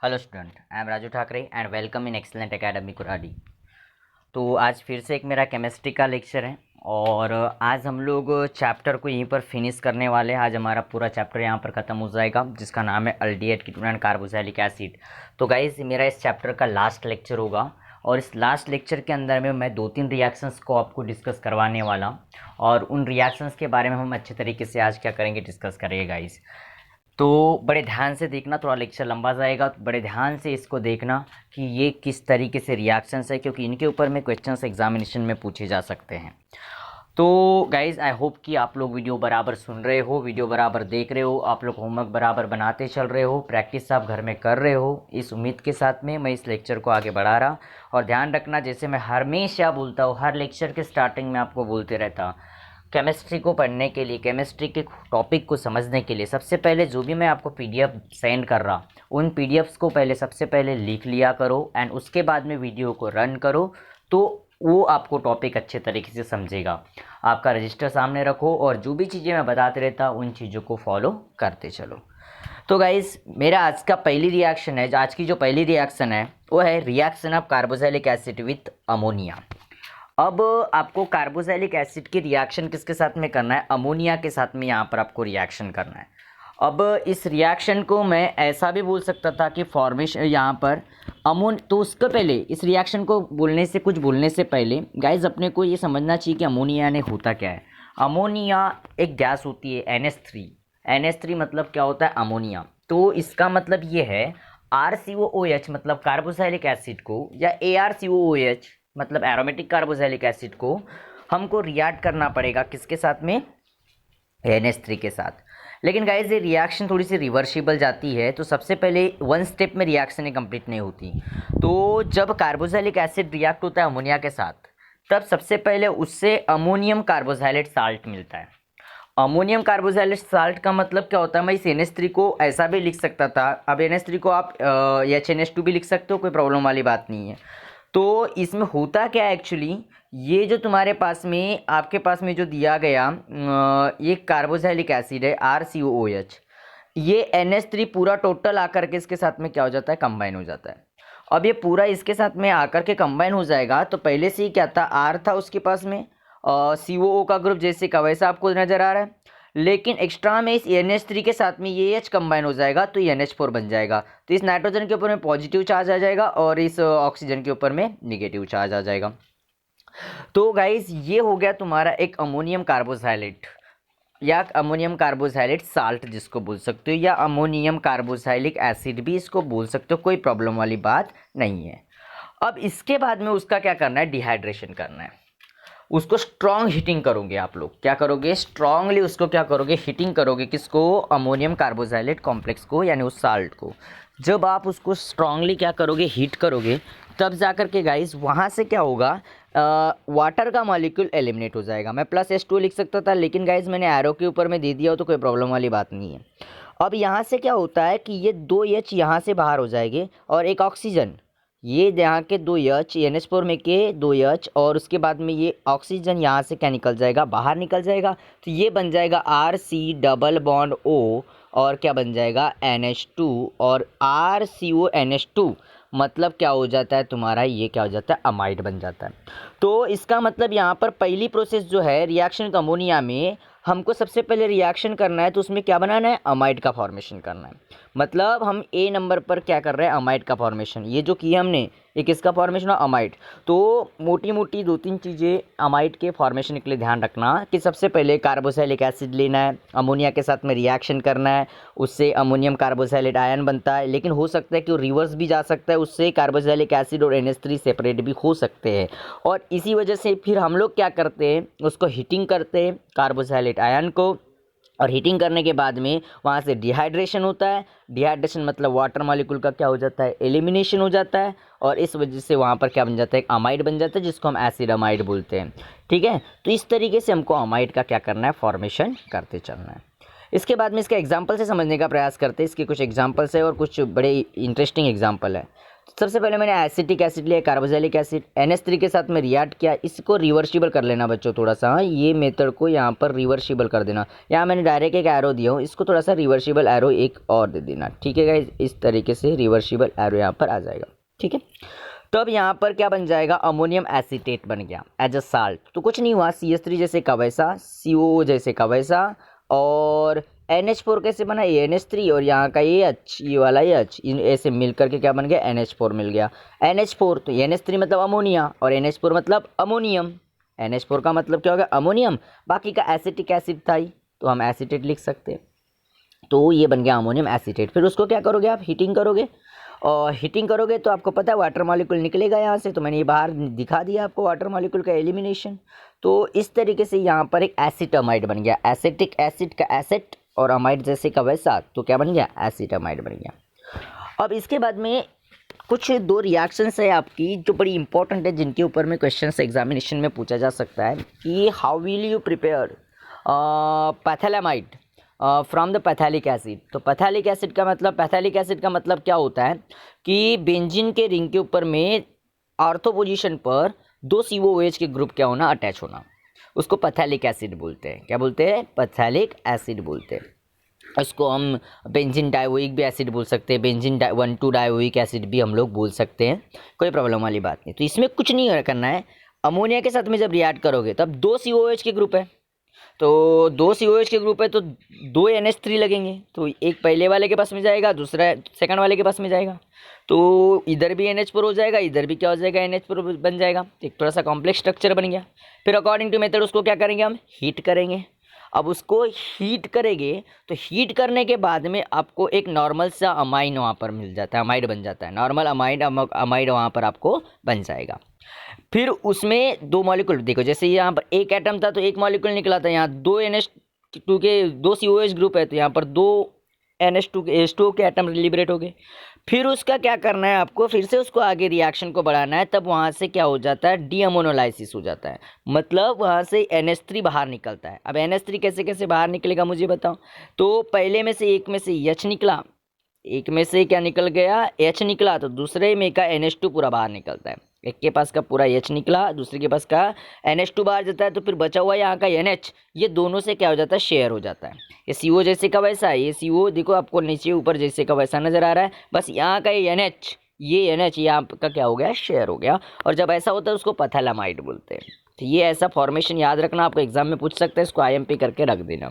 Hello student, I am Raju Thackeray and welcome in excellent academy Kuradi. तो आज फिर से एक मेरा केमिस्ट्री का लेक्चर है और आज हम लोग चैप्टर को यहीं पर फिनिश करने वाले हैं। आज हमारा पूरा चैप्टर यहाँ पर ख़त्म हो जाएगा जिसका नाम है aldehyde ketone and carboxylic acid. तो गाइस मेरा इस चैप्टर का लास्ट लेक्चर होगा और इस लास्ट लेक्चर के अंदर में मैं 2-3 रिएक्शंस को आपको डिस्कस करवाने वाला और उन रिएक्शंस के बारे में हम अच्छे तरीके से आज क्या करेंगे, डिस्कस करेंगे गाइस। तो बड़े ध्यान से देखना, थोड़ा लेक्चर लंबा जाएगा तो बड़े ध्यान से इसको देखना कि ये किस तरीके से रिएक्शंस है, क्योंकि इनके ऊपर में क्वेश्चंस एग्जामिनेशन में पूछे जा सकते हैं। तो गाइज़ आई होप कि आप लोग वीडियो बराबर सुन रहे हो, वीडियो बराबर देख रहे हो, आप लोग होमवर्क बराबर बनाते चल रहे हो, प्रैक्टिस आप घर में कर रहे हो। इस उम्मीद के साथ में मैं इस लेक्चर को आगे बढ़ा रहा। और ध्यान रखना, जैसे मैं हमेशा बोलता हूँ, हर लेक्चर के स्टार्टिंग में आपको बोलते रहता, केमिस्ट्री को पढ़ने के लिए, केमिस्ट्री के टॉपिक को समझने के लिए सबसे पहले जो भी मैं आपको पीडीएफ सेंड कर रहा, उन पीडीएफ्स को पहले सबसे पहले लिख लिया करो एंड उसके बाद में वीडियो को रन करो, तो वो आपको टॉपिक अच्छे तरीके से समझेगा। आपका रजिस्टर सामने रखो और जो भी चीज़ें मैं बताते रहता उन चीज़ों को फॉलो करते चलो। तो गाइज़ मेरा आज का पहली रिएक्शन है, आज की जो पहली रिएक्शन है वो है reaction of carboxylic acid with ammonia. अब आपको कार्बोक्सिलिक एसिड की रिएक्शन किसके साथ में करना है? अमोनिया के साथ में यहाँ पर आपको रिएक्शन करना है। अब इस रिएक्शन को मैं ऐसा भी बोल सकता था कि फॉर्मेशन यहाँ पर तो उसके पहले, इस रिएक्शन को बोलने से पहले गाइज अपने को ये समझना चाहिए कि अमोनिया ने होता क्या है। अमोनिया एक गैस होती है NH3। NH3 मतलब क्या होता है? अमोनिया। तो इसका मतलब ये है RCOOH मतलब कार्बोक्सिलिक एसिड को, या ARCOOH मतलब एरोमेटिक कार्बोक्सिलिक एसिड को हमको रिएक्ट करना पड़ेगा किसके साथ में? NH3 के साथ। लेकिन गाइज ये रिएक्शन थोड़ी सी रिवर्सिबल जाती है, तो सबसे पहले वन स्टेप में रिएक्शन कंप्लीट नहीं होती। तो जब कार्बोक्सिलिक एसिड रिएक्ट होता है अमोनिया के साथ, तब सबसे पहले उससे अमोनियम कार्बोक्सिलेट साल्ट मिलता है। अमोनियम कार्बोक्सिलेट साल्ट का मतलब क्या होता है? मैं इस NH3 को ऐसा भी लिख सकता था। अब NH3 को आप HNH2 भी लिख सकते हो, कोई प्रॉब्लम वाली बात नहीं है। तो इसमें होता क्या है एक्चुअली, ये जो तुम्हारे पास में, आपके पास में जो दिया गया ये कार्बोक्सिलिक एसिड है RCOOH, ये NH3 पूरा टोटल आकर के इसके साथ में क्या हो जाता है? कंबाइन हो जाता है। अब ये पूरा इसके साथ में आकर के कंबाइन हो जाएगा, तो पहले से ही क्या था? R था उसके पास में, COO का ग्रुप जैसे का वैसा आपको नज़र आ रहा है, लेकिन एक्स्ट्रा में इस NH3 के साथ में ये H कंबाइन हो जाएगा तो ये NH4 बन जाएगा। तो इस नाइट्रोजन के ऊपर में पॉजिटिव चार्ज आ जाएगा और इस ऑक्सीजन के ऊपर में निगेटिव चार्ज आ जाएगा। तो गाइज ये हो गया तुम्हारा एक अमोनियम कार्बोक्सिलेट या अमोनियम कार्बोक्सिलेट साल्ट जिसको बोल सकते हो, या अमोनियम कार्बोक्सिलिक एसिड भी इसको बोल सकते हो, कोई प्रॉब्लम वाली बात नहीं है। अब इसके बाद में उसका क्या करना है? डिहाइड्रेशन करना है। उसको स्ट्रॉन्ग हीटिंग करोगे आप लोग। क्या करोगे? स्ट्रांगली उसको क्या करोगे? हीटिंग करोगे। किसको? अमोनियम कार्बोक्सिलेट कॉम्प्लेक्स को, यानी उस साल्ट को। जब आप उसको स्ट्रांगली क्या करोगे? हीट करोगे, तब जाकर के गाइस वहाँ से क्या होगा? वाटर का मॉलिक्यूल एलिमिनेट हो जाएगा। मैं +H2 लिख सकता था, लेकिन गाइस मैंने एरो के ऊपर में दे दिया हो तो कोई प्रॉब्लम वाली बात नहीं है। अब यहाँ से क्या होता है कि ये 2 H यहाँ से बाहर हो जाएंगे और एक ऑक्सीजन, ये यहाँ के 2 H, NH4 में के 2 H, और उसके बाद में ये ऑक्सीजन यहाँ से क्या निकल जाएगा? बाहर निकल जाएगा। तो ये बन जाएगा RC डबल बॉन्ड O और क्या बन जाएगा? NH2 और RCONH2 मतलब क्या हो जाता है तुम्हारा? ये क्या हो जाता है? अमाइड बन जाता है। तो इसका मतलब यहाँ पर पहली प्रोसेस जो है रिएक्शन अमोनिया में, हमको सबसे पहले रिएक्शन करना है तो उसमें क्या बनाना है? अमाइड का फॉर्मेशन करना है। मतलब हम A नंबर पर क्या कर रहे हैं? अमाइड का फॉर्मेशन। ये जो किया हमने, ये किसका फॉर्मेशन है? अमाइड। तो मोटी मोटी 2-3 चीज़ें अमाइड के फॉर्मेशन के लिए ध्यान रखना कि सबसे पहले कार्बोक्सिलिक एसिड लेना है, अमोनिया के साथ में रिएक्शन करना है, उससे अमोनियम कार्बोक्सिलेट आयन बनता है। लेकिन हो सकता है कि वो रिवर्स भी जा सकता है, उससे कार्बोक्सिलिक एसिड और NH3 सेपरेट भी हो सकते हैं। और इसी वजह से फिर हम लोग क्या करते हैं? उसको हीटिंग करते हैं कार्बोक्सिलेट आयन को, और हीटिंग करने के बाद में वहाँ से डिहाइड्रेशन होता है। डिहाइड्रेशन मतलब वाटर मॉलिक्यूल का क्या हो जाता है? एलिमिनेशन हो जाता है, और इस वजह से वहाँ पर क्या बन जाता है? एक अमाइड बन जाता है, जिसको हम एसिड अमाइड बोलते हैं। ठीक है, तो इस तरीके से हमको अमाइड का क्या करना है? फॉर्मेशन करते चलना है। इसके बाद में इसके एग्जाम्पल से समझने का प्रयास करते हैं। इसके कुछ एग्जाम्पल्स है और कुछ बड़े इंटरेस्टिंग एग्जाम्पल है। सबसे पहले मैंने एसिटिक एसिड लिया, कार्बोक्सिलिक एसिड, NH3 के साथ में रिएक्ट किया। इसको रिवर्सिबल कर लेना बच्चों, थोड़ा सा ये मेथड को यहाँ पर रिवर्सिबल कर देना। यहाँ मैंने डायरेक्ट एक एरो दिया हूँ, इसको थोड़ा सा रिवर्सिबल एरो एक और दे देना, ठीक है गाइस। इस तरीके से रिवर्सिबल एरो यहाँ पर आ जाएगा, ठीक है। तो अब यहाँ पर क्या बन जाएगा, अमोनियम एसीटेट बन गया एज अ साल्ट। तो कुछ नहीं हुआ, CH3 जैसे का वैसा, CO जैसे का वैसा, और NH4 कैसे बना, NH3 और यहाँ का AH, ये वाला AH, इन ऐसे मिल करके क्या बन गया, NH4 मिल गया। NH4 तो NH3 मतलब अमोनिया और NH4 मतलब अमोनियम। NH4 का मतलब क्या हो गया, अमोनियम। बाकी का एसिटिक एसिड था ही, तो हम एसीटेट लिख सकते हैं। तो ये बन गया अमोनियम एसीटेट। फिर उसको क्या करोगे आप, हीटिंग करोगे, और हीटिंग करोगे तो आपको पता है वाटर मॉलिक्यूल निकलेगा यहाँ से। तो मैंने ये बाहर दिखा दिया आपको वाटर मॉलिक्यूल का एलिमिनेशन। तो इस तरीके से यहाँ पर एक एसिटामाइड बन गया, एसिटिक एसिड का एसिड और अमाइड जैसे का वैसा, तो क्या बन गया, एसिटामाइड बन गया। अब इसके बाद में कुछ दो रिएक्शंस है आपकी जो बड़ी इंपॉर्टेंट है, जिनके ऊपर में क्वेश्चंस एग्जामिनेशन में पूछा जा सकता है कि how will you prepare phthalimide from the phthalic acid. तो पैथैलिक एसिड का मतलब क्या होता है कि बेंजीन के रिंग के ऊपर में ऑर्थो पोजीशन पर दो COOH के ग्रुप क्या होना, अटैच होना, उसको पैथैलिक एसिड बोलते हैं। क्या बोलते हैं, पैथैलिक एसिड बोलते हैं। इसको हम बेंजीन डाइओइक भी एसिड बोल सकते हैं, बेंजीन 1,2 डाइओइक एसिड भी हम लोग बोल सकते हैं, कोई प्रॉब्लम वाली बात नहीं। तो इसमें कुछ नहीं करना है, अमोनिया के साथ में जब रिएक्ट करोगे तब दो COOH के ग्रुप है, तो दो COH के ग्रुप है तो दो NH3 लगेंगे, तो एक पहले वाले के पास में जाएगा, दूसरा सेकंड वाले के पास में जाएगा, तो इधर भी NH4 हो जाएगा, इधर भी क्या हो जाएगा, NH4 बन जाएगा। एक थोड़ा सा कॉम्प्लेक्स स्ट्रक्चर बन गया। फिर अकॉर्डिंग टू मेथड उसको क्या करेंगे, हम हीट करेंगे। अब उसको हीट करेंगे तो हीट करने के बाद में आपको एक नॉर्मल सा अमाइन वहाँ पर मिल जाता है, अमाइड बन जाता है, नॉर्मल अमाइड वहाँ पर आपको बन जाएगा। फिर उसमें दो मॉलिक्यूल देखो, जैसे यहाँ पर एक एटम था तो एक मॉलिक्यूल निकला था, यहाँ दो NH2 के दो COH ग्रुप है, तो यहाँ पर दो H2O के एटम लिबरेट हो गए। फिर उसका क्या करना है आपको, फिर से उसको आगे रिएक्शन को बढ़ाना है, तब वहाँ से क्या हो जाता है, डीअमोनोलाइसिस हो जाता है, मतलब वहाँ से NH3 बाहर निकलता है। अब NH3 कैसे कैसे बाहर निकलेगा मुझे बताओ। तो पहले में से एक में से H निकला, एक में से क्या निकल गया, H निकला, तो दूसरे में का NH2 पूरा बाहर निकलता है। एक के पास का पूरा H निकला, दूसरे के पास का NH2 बाहर जाता है, तो फिर बचा हुआ यहाँ का NH, ये दोनों से क्या हो जाता है, शेयर हो जाता है। ये CO जैसे का वैसा है, ये CO देखो आपको नीचे ऊपर जैसे का वैसा नज़र आ रहा है, बस यहाँ का ये NH, ये NH यहाँ का क्या हो गया, शेयर हो गया। और जब ऐसा होता है उसको पैथैलेमाइड बोलते हैं। तो ये ऐसा फॉर्मेशन याद रखना, आपको एग्जाम में पूछ सकते हैं, इसको IMP करके रख देना।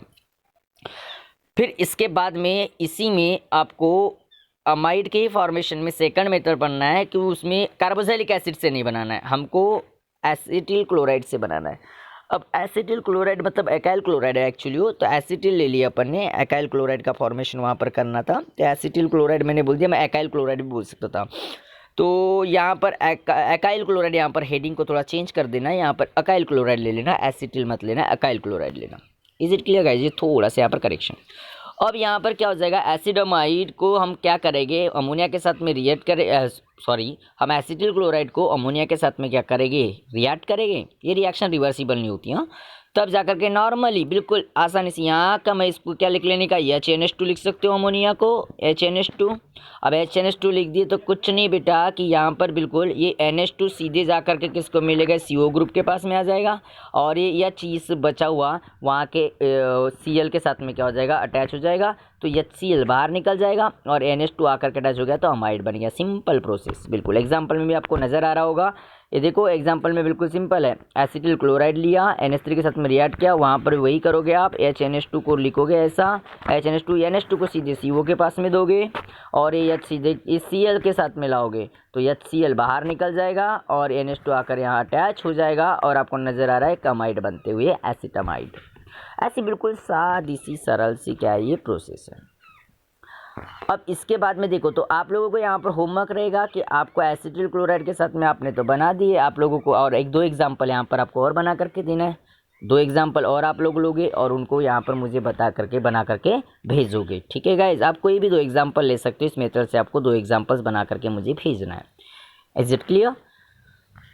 फिर इसके बाद में इसी में आपको अमाइड के ही फॉर्मेशन में सेकंड मेथड बनना है कि उसमें कार्बोक्सिलिक एसिड से नहीं बनाना है, हमको एसिटिल क्लोराइड से बनाना है। अब एसिटिल क्लोराइड मतलब एकाइल क्लोराइड है एक्चुअली वो, तो एसिटिल ले लिया अपन ने, एकाइल क्लोराइड का फॉर्मेशन वहाँ पर करना था, तो एसिटिल क्लोराइड मैंने बोल दिया, मैं एकाइल क्लोराइड भी बोल सकता था। तो यहाँ पर एकाइल क्लोराइड, यहाँ पर हेडिंग को थोड़ा चेंज कर देना है, यहाँ पर अकाइल क्लोराइड ले लेना, एसिटिल मत लेना, अकाइल क्लोराइड लेना। इज इट क्लियर गाइस, ये थोड़ा सा यहाँ पर करेक्शन। अब यहाँ पर क्या हो जाएगा, एसिडामाइड को हम क्या करेंगे, अमोनिया के साथ में रिएक्ट करें, हम एसिटिल क्लोराइड को अमोनिया के साथ में क्या करेंगे, रिएक्ट करेंगे। ये रिएक्शन रिवर्सिबल नहीं होती है, तब जाकर के नॉर्मली बिल्कुल आसानी से यहाँ का मैं इसको क्या लिख लेने का, HNH2 लिख सकते हो, अमोनिया को HNH2। अब HNH2 लिख दिए तो कुछ नहीं बेटा कि यहाँ पर बिल्कुल ये NH2 सीधे जा कर के किसको मिलेगा, CO ग्रुप के पास में आ जाएगा, और ये चीज़ बचा हुआ वहाँ के Cl के साथ में क्या हो जाएगा, अटैच हो जाएगा, तो HCl बाहर निकल जाएगा और NH2 आकर के अटैच हो गया तो अमाइड बन गया। सिंपल प्रोसेस, बिल्कुल एग्जाम्पल में भी आपको नज़र आ रहा होगा। ये देखो एग्जाम्पल में बिल्कुल सिंपल है, एसिटिल क्लोराइड लिया, NH3 के साथ में रिएक्ट किया, वहाँ पर वही करोगे आप, HNH2 को लिखोगे ऐसा, NH2 को सीधे CO के पास में दोगे, और ये H सीधे इस Cl के साथ में लाओगे, तो HCl बाहर निकल जाएगा और NH2 आकर यहाँ अटैच हो जाएगा, और आपको नज़र आ रहा है अमाइड बनते हुए, एसिटामाइड। ऐसी बिल्कुल सादी सी सरल सी क्या है ये प्रोसेस है। अब इसके बाद में देखो, तो आप लोगों को यहाँ पर होमवर्क रहेगा कि आपको एसिटिल क्लोराइड के साथ में आपने तो बना दिए आप लोगों को, और एक दो एग्जाम्पल यहाँ पर आपको और बना करके देना है, दो एग्जाम्पल और आप लोग लोगे और उनको यहाँ पर मुझे बता करके बना करके भेजोगे। ठीक है गाइज, आप कोई भी दो एग्जाम्पल ले सकते हो, इस मेथड से आपको दो एग्जाम्पल्स बना करके मुझे भेजना है। Is it clear.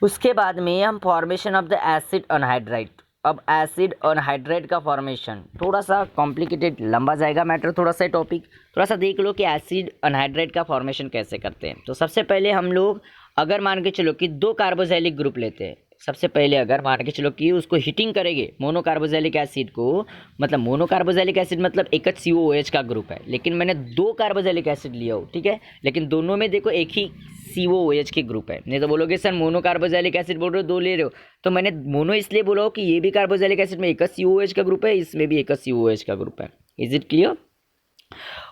उसके बाद में हम formation of the acid anhydride, अब एसिड अनहाइड्रेट का फॉर्मेशन थोड़ा सा कॉम्प्लिकेटेड, लंबा जाएगा मैटर, थोड़ा सा टॉपिक थोड़ा सा देख लो कि एसिड अनहाइड्रेट का फॉर्मेशन कैसे करते हैं। तो सबसे पहले हम लोग अगर मान के चलो कि दो कार्बोक्सिलिक ग्रुप लेते हैं, सबसे पहले अगर मान के चलो कि उसको हीटिंग करेंगे मोनोकार्बोक्सिलिक एसिड को, मतलब मोनोकार्बोक्सिलिक एसिड मतलब एक COOH का ग्रुप है, लेकिन मैंने दो कार्बोक्सिलिक एसिड लिया हो, ठीक है, लेकिन दोनों में देखो एक ही COOH के ग्रुप है। नहीं तो बोलोगे सर मोनोकार्बोक्सिलिक एसिड बोल रहे हो, दो ले रहे हो, तो मैंने मोनो इसलिए बोला हो कि ये भी कार्बोक्सिलिक एसिड में एक COOH का ग्रुप है, इसमें भी एक COOH का ग्रुप है। Is it clear?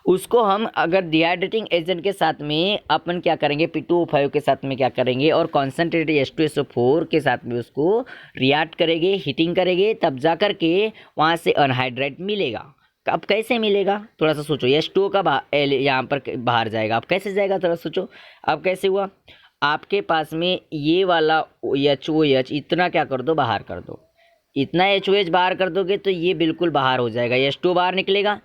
उसको हम अगर डिहाइड्रेटिंग एजेंट के साथ में अपन क्या करेंगे, P2O5 के साथ में क्या करेंगे और कॉन्सेंट्रेटेड H2SO4 के साथ में उसको रिएक्ट करेंगे, हीटिंग करेंगे, तब जा कर के वहाँ से अनहाइड्रेट मिलेगा। अब कैसे मिलेगा थोड़ा सा सोचो, H2O का यहाँ पर बाहर जाएगा, अब कैसे जाएगा थोड़ा सोचो। अब कैसे हुआ, आपके पास में ये वाला HOH इतना क्या कर दो, बाहर कर दो, इतना HOH बाहर कर दोगे तो ये बिल्कुल बाहर हो जाएगा, H2O बाहर निकलेगा।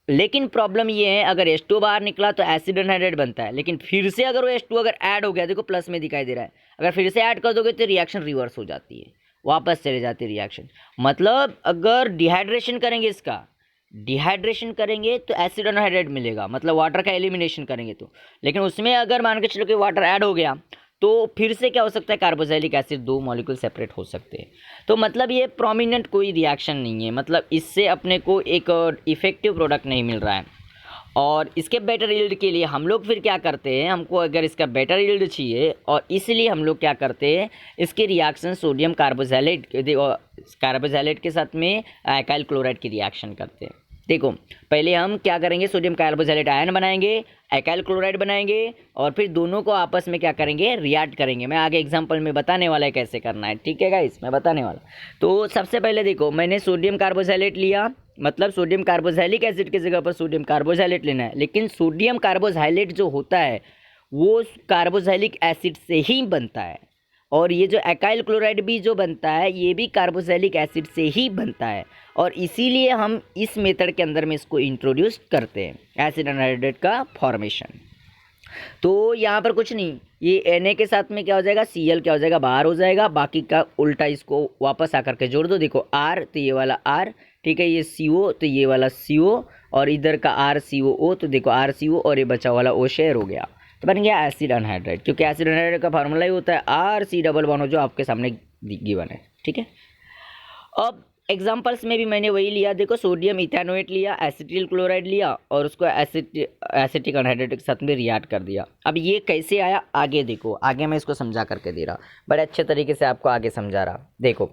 लेकिन प्रॉब्लम ये है, अगर H2O बाहर निकला तो एसिड अनहाइड्रेट बनता है, लेकिन फिर से अगर वो H2O अगर ऐड हो गया, देखो प्लस में दिखाई दे रहा है, अगर फिर से ऐड कर दोगे तो रिएक्शन रिवर्स हो जाती है, वापस चले जाती है रिएक्शन। मतलब अगर डिहाइड्रेशन करेंगे, इसका डिहाइड्रेशन करेंगे तो एसिड अनहाइड्रेट मिलेगा, मतलब वाटर का एलिमिनेशन करेंगे तो, लेकिन उसमें अगर मान के चलो कि वाटर ऐड हो गया तो फिर से क्या हो सकता है, कार्बोक्सिलिक एसिड दो मॉलिक्यूल सेपरेट हो सकते हैं। तो मतलब ये प्रोमिनेंट कोई रिएक्शन नहीं है, मतलब इससे अपने को एक इफेक्टिव प्रोडक्ट नहीं मिल रहा है। और इसके बेटर यील्ड के लिए हम लोग फिर क्या करते हैं, हमको अगर इसका बेटर यील्ड चाहिए और इसलिए हम लोग क्या करते हैं, इसके रिएक्शन सोडियम कार्बोक्सिलेट के साथ में एल्काइल क्लोराइड की रिएक्शन करते हैं। देखो पहले हम क्या करेंगे, सोडियम कार्बोक्सिलेट आयन बनाएंगे, एल्काइल क्लोराइड बनाएंगे और फिर दोनों को आपस में क्या करेंगे, रिएक्ट करेंगे। मैं आगे एग्जांपल में बताने वाला है कैसे करना है, ठीक है गाइस, मैं बताने वाला। तो सबसे पहले देखो मैंने सोडियम कार्बोक्सिलेट लिया, मतलब सोडियम कार्बोक्सिलिक एसिड की जगह पर सोडियम कार्बोक्सिलेट लेना है, लेकिन सोडियम कार्बोक्सिलेट जो होता है वो कार्बोक्सिलिक एसिड से ही बनता है, और ये जो एल्काइल क्लोराइड भी जो बनता है ये भी कार्बोक्सिलिक एसिड से ही बनता है, और इसीलिए हम इस मेथड के अंदर में इसको इंट्रोड्यूस करते हैं, एसिड अनहाइड्रेट का फॉर्मेशन। तो यहाँ पर कुछ नहीं, ये Na के साथ में क्या हो जाएगा, Cl क्या हो जाएगा, बाहर हो जाएगा, बाकी का उल्टा इसको वापस आकर के जोड़ दो। देखो R तो ये वाला R, ठीक है, ये CO तो ये वाला CO, और इधर का RCOO तो देखो RCO, और ये बचा वाला O शेयर हो गया, तो बन गया एसिड अनहाइड्रेट। क्योंकि एसिड अनहाइड्रेट का फार्मूला ही होता है RC डबल जो आपके सामने गिवन है, ठीक है। अब एग्जाम्पल्स में भी मैंने वही लिया, देखो सोडियम इथेनोएट लिया, एसिटिल क्लोराइड लिया और उसको एसिटिक अनहाइड्रेट के साथ में रिएक्ट कर दिया। अब ये कैसे आया आगे देखो, आगे मैं इसको समझा करके दे रहा, बड़े अच्छे तरीके से आपको आगे समझा रहा। देखो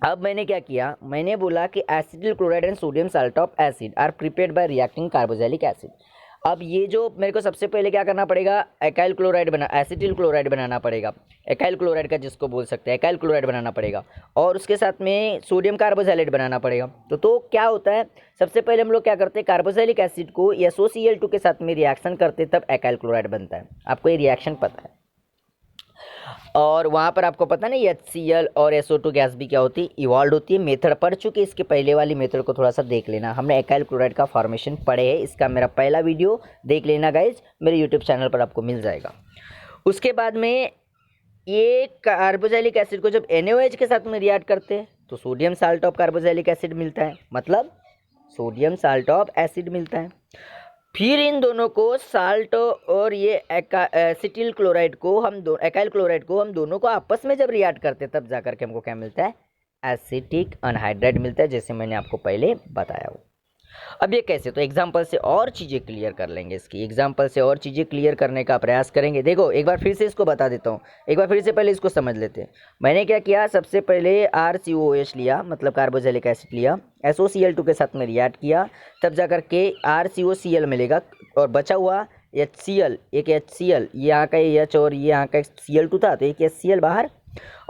अब मैंने क्या किया, मैंने बोला कि acetyl chloride and sodium salt of acid are prepared by reacting carboxylic acid. अब ये जो मेरे को सबसे पहले क्या करना पड़ेगा, एल्काइल क्लोराइड एसिटिल क्लोराइड बनाना पड़ेगा, एल्काइल क्लोराइड का जिसको बोल सकते हैं एल्काइल क्लोराइड बनाना पड़ेगा, और उसके साथ में सोडियम कार्बोक्सिलेट बनाना पड़ेगा। तो क्या होता है, सबसे पहले हम लोग क्या करते हैं, कार्बोक्सिलिक एसिड को SOCl2 के साथ में रिएक्शन करते तब एल्काइल क्लोराइड बनता है। आपको ये रिएक्शन पता है, और वहाँ पर आपको पता नहीं HCl और SO2 गैस भी क्या होती है, इवॉल्व होती है। मेथड पढ़ चुके, इसके पहले वाली मेथड को थोड़ा सा देख लेना, हमने एल्काइल क्लोराइड का फॉर्मेशन पढ़े है, इसका मेरा पहला वीडियो देख लेना गाइज, मेरे यूट्यूब चैनल पर आपको मिल जाएगा। उसके बाद में ये कार्बोक्सिलिक एसिड को जब NaOH के साथ में रिएक्ट करते हैं तो sodium salt of carboxylic acid मिलता है, मतलब सोडियम साल्ट ऑफ एसिड मिलता है। फिर इन दोनों को साल्ट और ये एसिटिल क्लोराइड को हम एल्काइल क्लोराइड को हम दोनों को आपस में जब रिएक्ट करते हैं तब जाकर के हमको क्या मिलता है, एसिटिक अनहाइड्रेट मिलता है, जैसे मैंने आपको पहले बताया हो। अब ये कैसे, तो एग्जाम्पल से और चीज़ें क्लियर कर लेंगे, इसकी एग्जाम्पल से और चीज़ें क्लियर करने का प्रयास करेंगे। देखो एक बार फिर से इसको बता देता हूँ, एक बार फिर से पहले इसको समझ लेते हैं। मैंने क्या किया, सबसे पहले RCOH लिया, मतलब कार्बोक्सिलिक एसिड लिया, SOCl2 के साथ में रिएक्ट किया, तब जाकर के RCOCl मिलेगा, और बचा हुआ HCl, एक HCl, ये यहाँ का H और ये यहाँ का Cl2 था, तो एक HCl बाहर,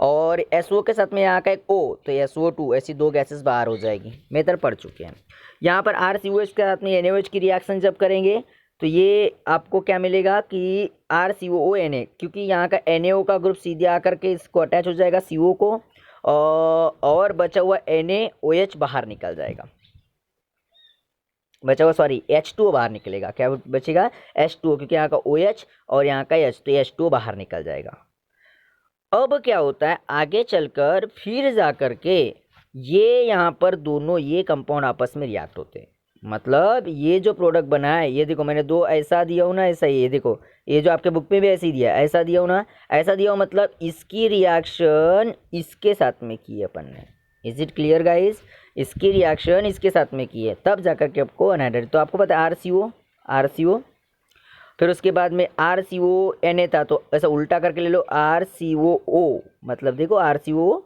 और SO के साथ में यहाँ का एक O, तो SO2, ऐसी दो गैसेस बाहर हो जाएगी। मेथड पढ़ चुके हैं। यहाँ पर RCOH के साथ में NaOH की रिएक्शन जब करेंगे तो ये आपको क्या मिलेगा कि RCOONA, क्योंकि यहाँ का NaO का ग्रुप सीधे आकर के इसको अटैच हो जाएगा CO को, और बचा हुआ NaOH बाहर निकल जाएगा, बचा हुआ सॉरी H2O बाहर निकलेगा। क्या बचेगा, H2O, क्योंकि यहाँ का OH और यहाँ का H, तो H2O बाहर निकल जाएगा। अब क्या होता है आगे चलकर फिर जा कर के ये यहाँ पर दोनों ये कंपाउंड आपस में रिएक्ट होते हैं। मतलब ये जो प्रोडक्ट बना है, ये देखो मैंने दो ऐसा दिया हूँ ना, ऐसा ये देखो, ये जो आपके बुक में भी ऐसे ही दिया है, ऐसा दिया हूँ ना, ऐसा दिया हूँ, मतलब इसकी रिएक्शन इसके साथ में की है अपन ने। Is it clear guys? इसकी रिएक्शन इसके साथ में की है, तब जाकर के आपको अनहाइड्रेट। तो आपको पता है आर सी ओ, फिर उसके बाद में RCONA था, तो ऐसा उल्टा करके ले लो RCOO, मतलब देखो RCOO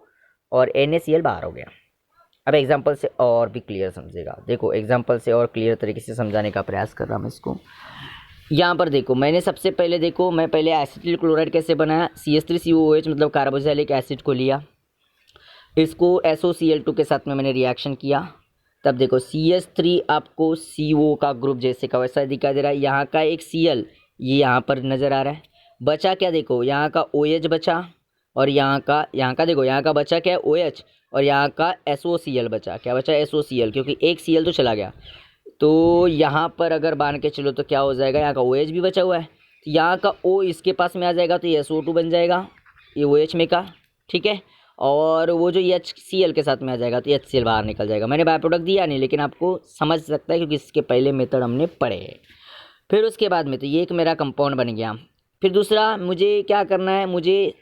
और NaCl बाहर हो गया। अब एग्जाम्पल से और भी क्लियर समझेगा, देखो एग्जाम्पल से और क्लियर तरीके से समझाने का प्रयास कर रहा हूँ मैं इसको। यहाँ पर देखो मैंने सबसे पहले देखो मैं पहले एसिटिल क्लोराइड कैसे बनाया, CH3COOH मतलब कार्बोक्सिलिक एसिड को लिया, इसको SOCl2 के साथ में मैंने रिएक्शन किया, तब देखो CH3 आपको CO का ग्रुप जैसे का वैसा दिखाई दे रहा है, यहाँ का एक Cl ये यहाँ पर नज़र आ रहा है, बचा क्या देखो यहाँ का OH बचा, और यहाँ का देखो यहाँ का बचा क्या है OH, और यहाँ का SOCl बचा, क्या बचा SOCl, क्योंकि एक Cl तो चला गया। तो यहाँ पर अगर मान के चलो तो क्या हो जाएगा, यहाँ का OH भी बचा हुआ है, तो यहाँ का O इसके पास में आ जाएगा तो ये SO2 बन जाएगा, ये OH में का, ठीक है। और वो जो HCl के साथ में आ जाएगा तो HCl बाहर निकल जाएगा। मैंने बाय प्रोडक्ट दिया नहीं, लेकिन आपको समझ सकता है क्योंकि इसके पहले मेथड हमने पढ़े हैं। फिर उसके बाद में तो ये एक मेरा कंपाउंड बन गया। फिर दूसरा मुझे क्या करना है, मुझे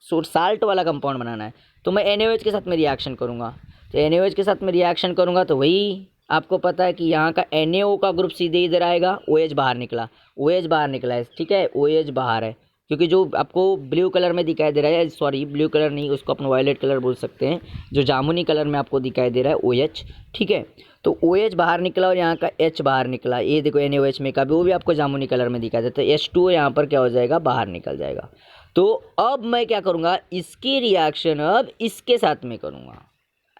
साल्ट वाला कंपाउंड बनाना है, तो मैं NaOH के साथ में रिएक्शन करूँगा। तो NaOH के साथ में रिएक्शन करूँगा तो वही आपको पता है कि यहाँ का NaO का ग्रुप सीधे इधर आएगा, OH बाहर निकला, OH बाहर निकला है, ठीक है, OH बाहर है, क्योंकि जो आपको ब्लू कलर में दिखाई दे रहा है, सॉरी ब्लू कलर नहीं, उसको अपन वायलेट कलर बोल सकते हैं, जो जामुनी कलर में आपको दिखाई दे रहा है OH, ठीक है। तो OH बाहर निकला और यहाँ का H बाहर निकला, ये देखो NaOH में का भी वो भी आपको जामुनी कलर में दिखाई देता है, H2O यहाँ पर क्या हो जाएगा, बाहर निकल जाएगा। तो अब मैं क्या करूँगा, इसकी रिएक्शन अब इसके साथ में करूँगा,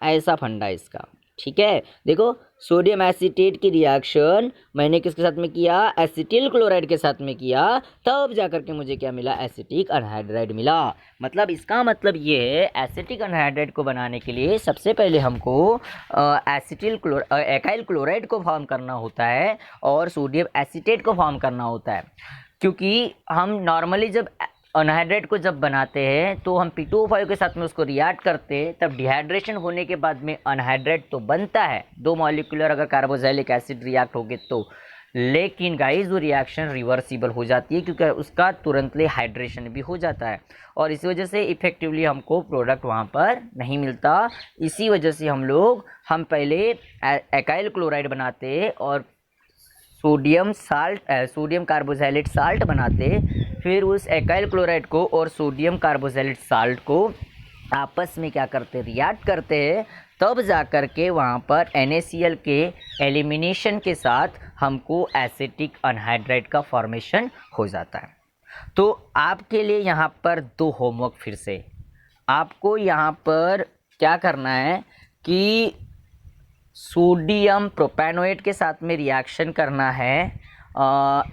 ऐसा फंडा इसका, ठीक है। देखो सोडियम एसीटेट की रिएक्शन मैंने किसके साथ में किया, एसिटिल क्लोराइड के साथ में किया, तब जाकर के मुझे क्या मिला, एसिटिक अनहाइड्राइड मिला। मतलब इसका मतलब ये है एसिटिक अनहाइड्राइड को बनाने के लिए सबसे पहले हमको एकाइल क्लोराइड को फॉर्म करना होता है और सोडियम एसीटेट को फॉर्म करना होता है। क्योंकि हम नॉर्मली जब अनहाइड्रेट को जब बनाते हैं तो हम P2O5 के साथ में उसको रिएक्ट करते हैं, तब डिहाइड्रेशन होने के बाद में अनहाइड्रेट तो बनता है, दो मॉलिक्यूलर अगर कार्बोक्सिलिक एसिड रिएक्ट हो गए तो, लेकिन गाइस वो रिएक्शन रिवर्सिबल हो जाती है क्योंकि उसका तुरंतली हाइड्रेशन भी हो जाता है, और इसी वजह से इफेक्टिवली हमको प्रोडक्ट वहाँ पर नहीं मिलता। इसी वजह से हम पहले एकाइल क्लोराइड बनाते और सोडियम कार्बोक्सिलेट साल्ट बनाते, फिर उस एकाइल क्लोराइड को और सोडियम कार्बोक्सिलेट साल्ट को आपस में क्या करते, रिएक्ट करते हैं, तब जा कर के वहाँ पर NaCl के एलिमिनेशन के साथ हमको एसिटिक अनहाइड्राइड का फॉर्मेशन हो जाता है। तो आपके लिए यहाँ पर दो होमवर्क, फिर से आपको यहाँ पर क्या करना है कि सोडियम प्रोपेनोएट के साथ में रिएक्शन करना है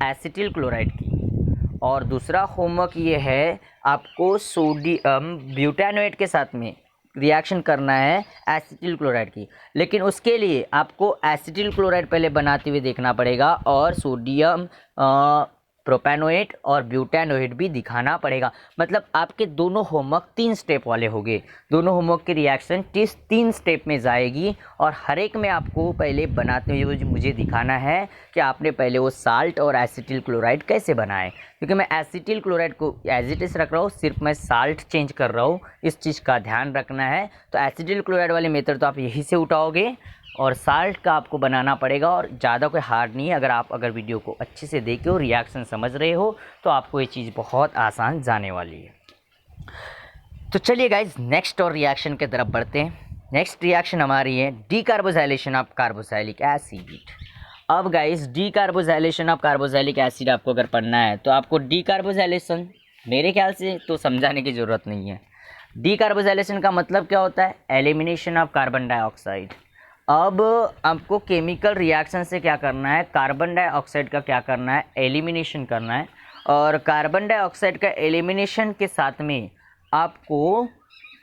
एसिटिल क्लोराइड की, और दूसरा होमवर्क ये है आपको सोडियम ब्यूटेनोएट के साथ में रिएक्शन करना है एसिटिल क्लोराइड की। लेकिन उसके लिए आपको एसिटिल क्लोराइड पहले बनाते हुए देखना पड़ेगा और सोडियम प्रोपेनोएट और ब्यूटेनोएट भी दिखाना पड़ेगा। मतलब आपके दोनों होमवर्क 3 स्टेप वाले होंगे, दोनों होमवर्क की रिएक्शन 3 स्टेप में जाएगी, और हर एक में आपको पहले बनाते हुए मुझे दिखाना है कि आपने पहले वो साल्ट और एसिटिल क्लोराइड कैसे बनाए। क्योंकि मैं एसिटिल क्लोराइड को एज इट इज़ रख रहा हूँ, सिर्फ मैं साल्ट चेंज कर रहा हूँ, इस चीज़ का ध्यान रखना है। तो एसिटिल क्लोराइड वाले मेथड तो आप यहीं से उठाओगे, और साल्ट का आपको बनाना पड़ेगा, और ज़्यादा कोई हार्ड नहीं है। अगर वीडियो को अच्छे से देखे हो, रिएक्शन समझ रहे हो, तो आपको ये चीज़ बहुत आसान जाने वाली है। तो चलिए गाइज नेक्स्ट और रिएक्शन की तरफ बढ़ते हैं। नेक्स्ट रिएक्शन हमारी है डीकार्बोक्सिलेशन ऑफ कार्बोक्सिलिक एसिड। अब guys decarboxylation of carboxylic acid आपको अगर पढ़ना है तो आपको डीकार्बोक्सिलेशन मेरे ख्याल से तो समझाने की ज़रूरत नहीं है। डीकार्बोक्सिलेशन का मतलब क्या होता है, एलिमिनेशन ऑफ कार्बन डाइऑक्साइड। अब आपको केमिकल रिएक्शन से क्या करना है, कार्बन डाइऑक्साइड का क्या करना है, एलिमिनेशन करना है, और कार्बन डाइऑक्साइड का एलिमिनेशन के साथ में आपको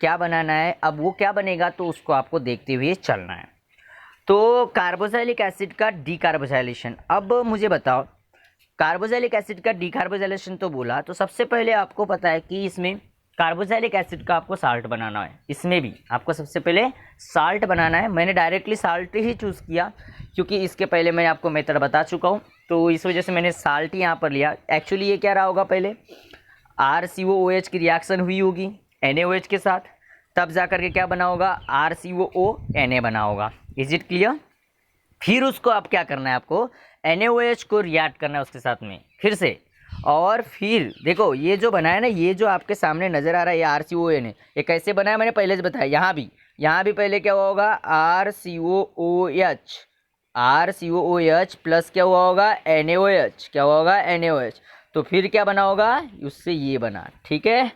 क्या बनाना है। अब वो क्या बनेगा तो उसको आपको देखते हुए चलना है। तो कार्बोक्सिलिक एसिड का डीकार्बोक्सिलेशन, अब मुझे बताओ कार्बोक्सिलिक एसिड का डीकार्बोक्सिलेशन तो बोला, तो सबसे पहले आपको पता है कि इसमें कार्बोक्सिलिक एसिड का आपको साल्ट बनाना है। इसमें भी आपको सबसे पहले साल्ट बनाना है। मैंने डायरेक्टली साल्ट ही चूज़ किया क्योंकि इसके पहले मैं आपको मेथड बता चुका हूँ, तो इस वजह से मैंने साल्ट ही यहाँ पर लिया। एक्चुअली ये क्या रहा होगा, पहले RCOOH की रिएक्शन हुई होगी NaOH के साथ, तब जा कर के क्या बना होगा, RCOO Na बना होगा। Is it clear? फिर उसको आप क्या करना है, आपको NaOH को रिएक्ट करना है उसके साथ में फिर से। और फिर देखो ये जो बना है ना, ये जो आपके सामने नज़र आ रहा है ये RCOONA, ये कैसे बना है मैंने पहले से बताया। यहाँ भी पहले क्या हुआ होगा, RCOOH प्लस क्या हुआ होगा, NaOH, क्या हुआ होगा, NaOH। तो फिर क्या बना होगा, उससे ये बना, ठीक है।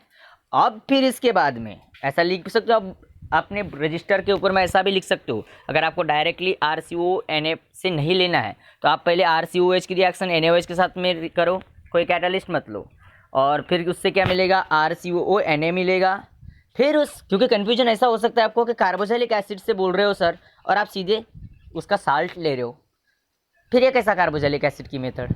अब फिर इसके बाद में ऐसा लिख सकते हो, अब अपने रजिस्टर के ऊपर में ऐसा भी लिख सकते हो। अगर आपको डायरेक्टली RCONA से नहीं लेना है तो आप पहले RCOH की रिएक्शन NaOH के साथ में करो, कोई कैटालिस्ट मत लो, और फिर उससे क्या मिलेगा, RCOONA मिलेगा। फिर क्योंकि कन्फ्यूजन ऐसा हो सकता है आपको कि कार्बोक्सिलिक एसिड से बोल रहे हो सर और आप सीधे उसका साल्ट ले रहे हो, फिर ये कैसा कार्बोक्सिलिक एसिड की मेथड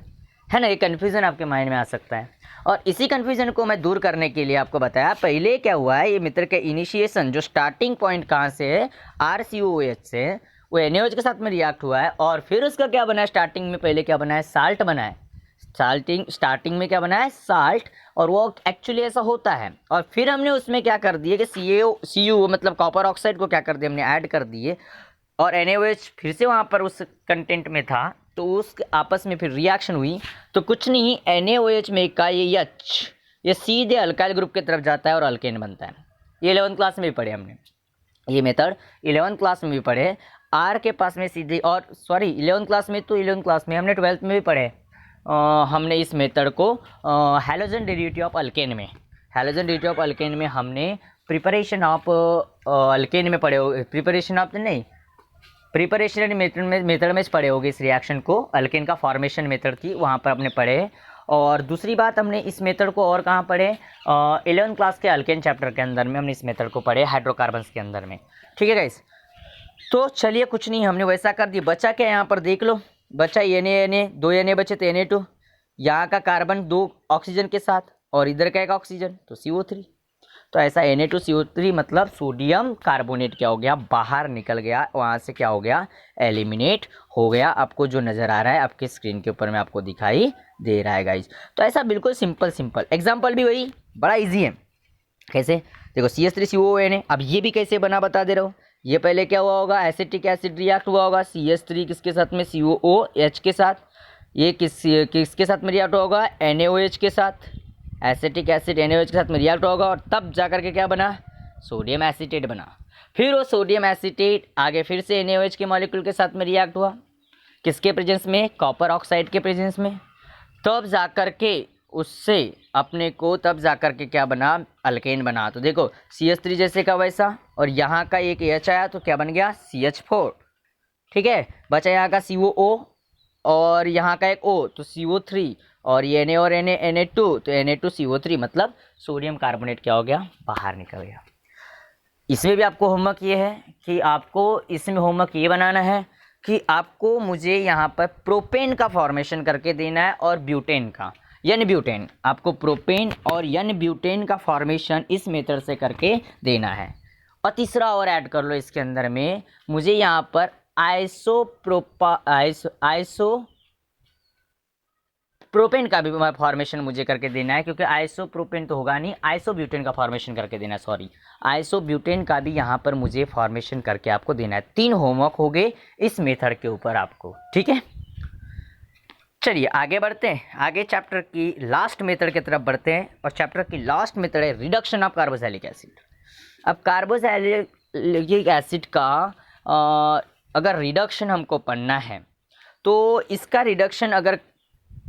है ना, ये कन्फ्यूज़न आपके माइंड में आ सकता है। और इसी कन्फ्यूज़न को मैं दूर करने के लिए आपको बताया पहले क्या हुआ है, ये मेथड का इनिशिएशन जो स्टार्टिंग पॉइंट कहाँ से है, RCOOH से, वो NaOH के साथ में रिएक्ट हुआ है, और फिर उसका क्या बना है, स्टार्टिंग में पहले क्या बना है, साल्ट बना है। स्टार्टिंग में क्या बना है, साल्ट, और वो एक्चुअली ऐसा होता है। और फिर हमने उसमें क्या कर दिए कि CuO मतलब कॉपर ऑक्साइड को क्या कर दिया, हमने ऐड कर दिए, और NaOH फिर से वहाँ पर उस कंटेंट में था, तो उस आपस में फिर रिएक्शन हुई। तो कुछ नहीं, NaOH में का ये H, ये सीधे अल्काइल ग्रुप की तरफ जाता है और अल्केन बनता है। ये 11th क्लास में भी पढ़े हमने, ये मेथड 11th क्लास में भी पढ़े। R के पास में सीधे, और सॉरी 11th क्लास में तो 11th क्लास में हमने 12th में भी पढ़े। हमने इस मेथड को हैलोजन डेरिवेटिव ऑफ अल्केन में, हैलोजन डेरिवेटिव ऑफ अल्केन में हमने प्रिपरेशन ऑफ अल्केन में पढ़े, प्रिपरेशन मेथड में पढ़े होगे इस रिएक्शन को, अल्केन का फॉर्मेशन मेथड थी, वहाँ पर अपने पढ़े। और दूसरी बात, हमने इस मेथड को और कहाँ पढ़े, 11th क्लास के अल्केन चैप्टर के अंदर में हमने इस मेथड को पढ़े, हाइड्रोकार्बन्स के अंदर में, ठीक है गाइस। तो चलिए कुछ नहीं, हमने वैसा कर दिया। बचा क्या यहाँ पर देख लो, बचा Na 2 Na बचे तो Na2, यहाँ का कार्बन 2 ऑक्सीजन के साथ, और इधर का एक ऑक्सीजन, तो CO3। तो ऐसा Na2CO3 मतलब सोडियम कार्बोनेट क्या हो गया, बाहर निकल गया, वहाँ से क्या हो गया, एलिमिनेट हो गया। आपको जो नज़र आ रहा है आपके स्क्रीन के ऊपर में आपको दिखाई दे रहा है गाइज। तो ऐसा बिल्कुल सिंपल एग्जाम्पल भी वही बड़ा ईजी है। कैसे, देखो CH3COONA, अब ये भी कैसे बना बता दे रहा हूँ। ये पहले क्या हुआ होगा, एसिटिक एसिड रिएक्ट हुआ होगा, CH3 किसके साथ में, COOH के साथ। ये किसके साथ में रिएक्ट होगा, NaOH के साथ, एसिटिक एसिड NaOH के साथ में रिएक्ट होगा, और तब जा कर के क्या बना, सोडियम एसीटेट बना। फिर वो सोडियम एसीटेट आगे फिर से NaOH के मॉलिक्यूल के साथ में रिएक्ट हुआ, किसके प्रेजेंस में, कॉपर ऑक्साइड के प्रेजेंस में। तब जा कर के उससे अपने को तब जा कर के क्या बना, अल्केन बना। तो देखो CH3 जैसे का वैसा, और यहाँ का एक H आया तो क्या बन गया, CH4, ठीक है। बचा यहाँ का COO, और यहाँ का एक O तो CO3, और ये Na और Na2 तो Na2CO3 मतलब सोडियम कार्बोनेट क्या हो गया, बाहर निकल गया। इसमें भी आपको होमवर्क ये है कि आपको इसमें होमवर्क ये बनाना है कि आपको मुझे यहाँ पर प्रोपेन का फॉर्मेशन करके देना है, और ब्यूटेन का, यानी ब्यूटेन, आपको प्रोपेन और यानी ब्यूटेन का फॉर्मेशन इस मेथड से करके देना है। और तीसरा और ऐड कर लो इसके अंदर में, मुझे यहाँ पर आइसोप्रोपेन का भी फॉर्मेशन मुझे करके देना है, क्योंकि आइसोप्रोपेन तो होगा नहीं, आइसोब्यूटेन का फॉर्मेशन करके देना है, सॉरी आइसोब्यूटेन का भी यहाँ पर मुझे फॉर्मेशन करके आपको देना है। 3 होमवर्क हो गए इस मेथड के ऊपर आपको, ठीक है। चलिए आगे बढ़ते हैं, आगे चैप्टर की लास्ट मेथड की तरफ बढ़ते हैं, और चैप्टर की लास्ट मेथड है रिडक्शन ऑफ कार्बोक्सिलिक एसिड। अब कार्बोक्सिलिक एसिड का अगर रिडक्शन हमको पढ़ना है तो इसका रिडक्शन अगर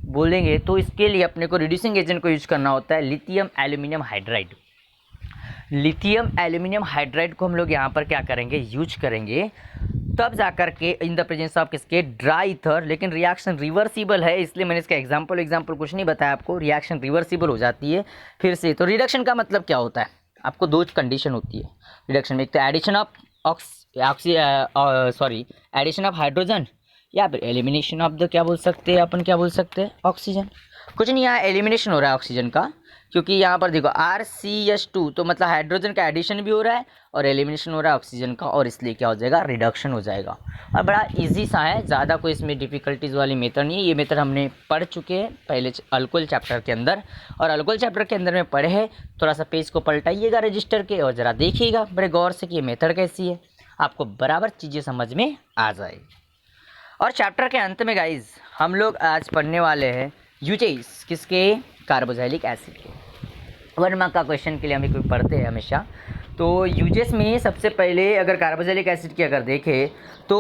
बोलेंगे तो इसके लिए अपने को रिड्यूसिंग एजेंट को यूज करना होता है lithium aluminium hydride. Lithium aluminium hydride को हम लोग यहाँ पर क्या करेंगे, यूज करेंगे, तब जाकर के इन द प्रेजेंस ऑफ किसके, ड्राई ईथर। लेकिन रिएक्शन रिवर्सिबल है, इसलिए मैंने इसका एग्जाम्पल कुछ नहीं बताया आपको, रिएक्शन रिवर्सिबल हो जाती है फिर से। तो रिडक्शन का मतलब क्या होता है, आपको 2 कंडीशन होती है रिडक्शन में, एक तो addition of addition of hydrogen, या फिर एलिमिनेशन ऑफ द क्या बोल सकते हैं अपन, क्या बोल सकते हैं, ऑक्सीजन। कुछ नहीं, यहाँ एलिमिनेशन हो रहा है ऑक्सीजन का, क्योंकि यहाँ पर देखो RCH2 तो मतलब हाइड्रोजन का एडिशन भी हो रहा है और एलिमिनेशन हो रहा है ऑक्सीजन का, और इसलिए क्या हो जाएगा, रिडक्शन हो जाएगा। और बड़ा इजी सा है, ज़्यादा कोई इसमें डिफ़िकल्टीज़ वाली मेथड नहीं है। ये मेथड हमने पढ़ चुके हैं पहले अल्कोहल चैप्टर के अंदर, और अल्कोहल चैप्टर के अंदर में पढ़े हैं। थोड़ा सा पेज को पलटाइएगा रजिस्टर के और ज़रा देखिएगा बड़े गौर से कि ये मेथड कैसी है, आपको बराबर चीज़ें समझ में आ जाएगी। और चैप्टर के अंत में गाइज हम लोग आज पढ़ने वाले हैं यूजेस, किसके, कार्बोक्सिलिक एसिड के। 1 मार्क का क्वेश्चन के लिए हम कोई पढ़ते हैं हमेशा। तो यूजेस में सबसे पहले अगर कार्बोक्सिलिक एसिड की अगर देखें तो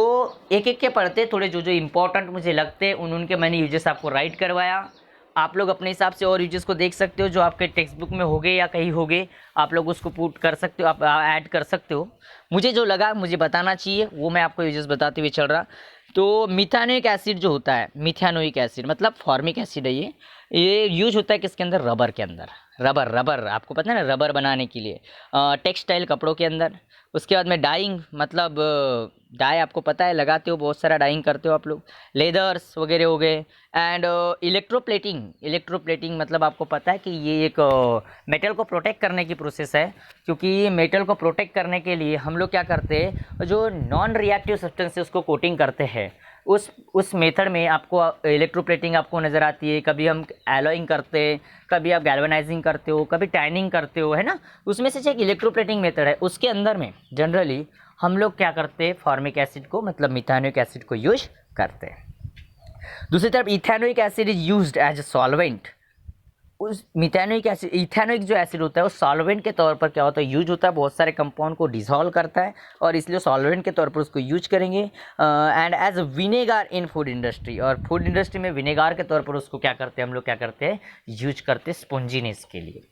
एक एक के पढ़ते, थोड़े जो जो इंपॉर्टेंट मुझे लगते हैं उनके मैंने यूजेस आपको राइट करवाया। आप लोग अपने हिसाब से और यूजेस को देख सकते हो, जो आपके टेक्स्ट बुक में होंगे या कहीं होंगे, आप लोग उसको पुट कर सकते हो, आप ऐड कर सकते हो। मुझे जो लगा मुझे बताना चाहिए वो मैं आपको यूजेस बताते हुए चल रहा। तो मिथानोइक एसिड जो होता है, मिथानोइक एसिड मतलब फॉर्मिक एसिड है, ये यूज होता है किसके अंदर, रबर के अंदर। रबर आपको पता है ना, रबर बनाने के लिए, टेक्सटाइल कपड़ों के अंदर। उसके बाद में डाइंग, मतलब डाई आपको पता है लगाते हो, बहुत सारा डाइंग करते हो आप लोग, लेदर्स वगैरह हो गए। एंड इलेक्ट्रोप्लेटिंग मतलब आपको पता है कि ये एक मेटल को प्रोटेक्ट करने की प्रोसेस है। क्योंकि मेटल को प्रोटेक्ट करने के लिए हम लोग क्या करते हैं, जो नॉन रिएक्टिव सब्सटेंस है उसको कोटिंग करते हैं। उस मेथड में आपको इलेक्ट्रोप्लेटिंग आपको नज़र आती है। कभी हम एलॉइंग करते हैं, कभी आप गैल्वेनाइजिंग करते हो, कभी टैनिंग करते हो, है ना। उसमें से एक इलेक्ट्रोप्लेटिंग मेथड है, उसके अंदर में जनरली हम लोग क्या करते हैं, फॉर्मिक एसिड को मतलब मिथानोइक एसिड को यूज करते हैं। दूसरी तरफ ethanoic acid is used as a solvent. उस मिथानोइक एसिड, इथेनोइक जो एसिड होता है वो सॉल्वेंट के तौर पर क्या होता है, यूज होता है, बहुत सारे कंपाउंड को डिसॉल्व करता है और इसलिए सॉल्वेंट के तौर पर उसको यूज करेंगे। And as vinegar in food industry, और फूड इंडस्ट्री में विनेगार के तौर पर उसको क्या करते हैं, हम लोग क्या करते हैं, यूज करते हैं स्पॉन्जीनेस के लिए।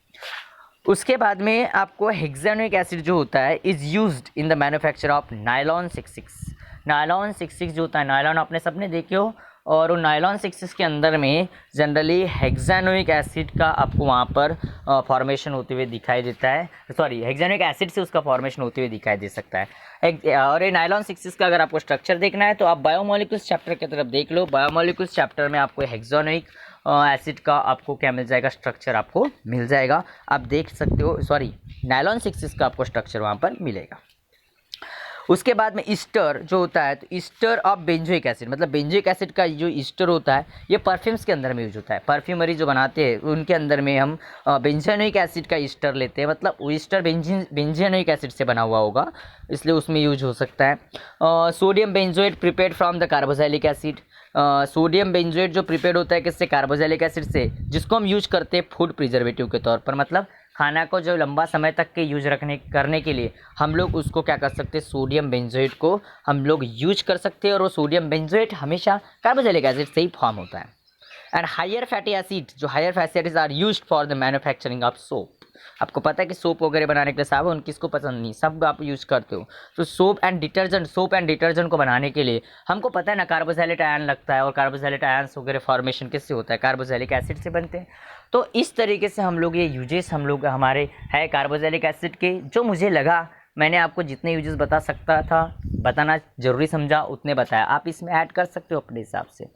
उसके बाद में आपको हेक्सानोइक एसिड जो होता है is used in the manufacture of nylon 66। Nylon 66 जो होता है, नायलॉन आपने सबने देखे हो, और वो नायलॉन 66 के अंदर में जनरली हेक्सानोइक एसिड का आपको वहाँ पर फॉर्मेशन होते हुए दिखाई देता है। सॉरी, हेक्सानोइक एसिड से उसका फॉर्मेशन होते हुए दिखाई दे सकता है। और ये नायलॉन 66 का अगर आपको स्ट्रक्चर देखना है तो आप बायोमोलिक्यूल्स चैप्टर की तरफ देख लो। बायोमोलिक्यूल्स चैप्टर में आपको हेक्सानोइक एसिड का आपको क्या मिल जाएगा, स्ट्रक्चर आपको मिल जाएगा, आप देख सकते हो। सॉरी, नायलॉन 66 का आपको स्ट्रक्चर वहाँ पर मिलेगा। उसके बाद में ईस्टर जो होता है, तो ईस्टर ऑफ बेंजोइक एसिड मतलब बेंजोइक एसिड का जो ईस्टर होता है ये परफ्यूम्स के अंदर में यूज होता है। परफ्यूमरी जो बनाते हैं उनके अंदर में हम बेंजोइक एसिड का ईस्टर लेते हैं, मतलब वो ईस्टर बेंजोइक एसिड से बना हुआ होगा, इसलिए उसमें यूज हो सकता है। Sodium benzoate prepared from the carboxylic acid. Sodium benzoate जो प्रिपेयर्ड होता है किससे, कार्बोक्सिलिक एसिड से, जिसको हम यूज करते हैं फूड प्रिजर्वेटिव के तौर पर, मतलब खाना को जो लंबा समय तक के यूज करने के लिए हम लोग उसको क्या कर सकते हैं, सोडियम बेंजोएट को हम लोग यूज कर सकते हैं, और वो सोडियम बेंजोएट हमेशा कार्बोक्सिलिक एसिड से ही फॉर्म होता है। एंड हायर फैटी एसिड, जो higher fatty acids are used for the manufacturing of soap. आपको पता है कि सोप वगैरह बनाने के लिए साबुन किसको पसंद नहीं, सब आप यूज़ करते हो। तो सोप एंड डिटर्जेंट को बनाने के लिए हमको पता है ना, कार्बोक्सिलिक आयन लगता है, और कार्बोक्सिलिक आयन्स वगैरह फॉर्मेशन किससे होता है, कार्बोक्सिलिक एसिड से बनते हैं। तो इस तरीके से हम लोग ये यूजेस हम लोग हमारे है कार्बोक्सिलिक एसिड के, जो मुझे लगा मैंने आपको जितने यूजेस बता सकता था, बताना ज़रूरी समझा उतने बताया, आप इसमें ऐड कर सकते हो अपने हिसाब से।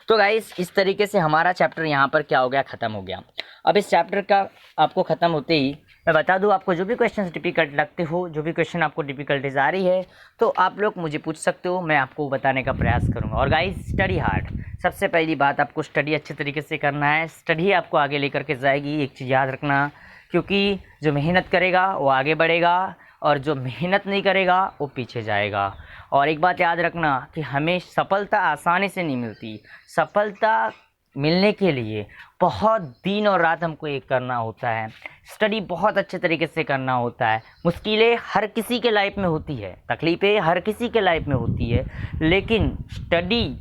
तो गाइस इस तरीके से हमारा चैप्टर यहाँ पर क्या हो गया, ख़त्म हो गया। अब इस चैप्टर का आपको ख़त्म होते ही मैं बता दूँ, आपको जो भी क्वेश्चन डिफ़िकल्ट लगते हो, जो भी क्वेश्चन आपको डिफ़िकल्टीज आ रही है, तो आप लोग मुझे पूछ सकते हो, मैं आपको बताने का प्रयास करूँगा। और गाइस स्टडी हार्ड, सबसे पहली बात आपको स्टडी अच्छे तरीके से करना है। स्टडी आपको आगे लेकर के जाएगी, एक चीज़ याद रखना, क्योंकि जो मेहनत करेगा वो आगे बढ़ेगा, और जो मेहनत नहीं करेगा वो पीछे जाएगा। और एक बात याद रखना कि हमें सफलता आसानी से नहीं मिलती, सफलता मिलने के लिए बहुत दिन और रात हमको एक करना होता है, स्टडी बहुत अच्छे तरीके से करना होता है। मुश्किलें हर किसी के लाइफ में होती है, तकलीफ़ें हर किसी के लाइफ में होती है, लेकिन स्टडी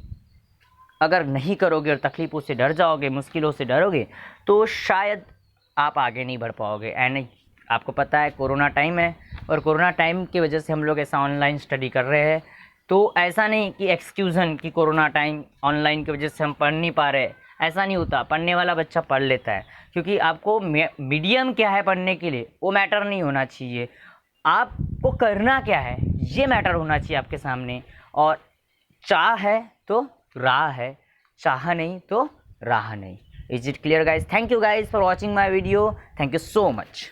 अगर नहीं करोगे और तकलीफ़ों से डर जाओगे, मुश्किलों से डरोगे, तो शायद आप आगे नहीं बढ़ पाओगे। एंड आपको पता है कोरोना टाइम है, और कोरोना टाइम की वजह से हम लोग ऐसा ऑनलाइन स्टडी कर रहे हैं। तो ऐसा नहीं कि एक्सक्यूज़न कि कोरोना टाइम ऑनलाइन की वजह से हम पढ़ नहीं पा रहे, ऐसा नहीं होता। पढ़ने वाला बच्चा पढ़ लेता है, क्योंकि आपको मीडियम क्या है पढ़ने के लिए वो मैटर नहीं होना चाहिए, आपको करना क्या है ये मैटर होना चाहिए आपके सामने। और चाह है तो राह है, चाह नहीं तो राह नहीं। Is it clear, guys? Thank you guys for watching my video. Thank you so much.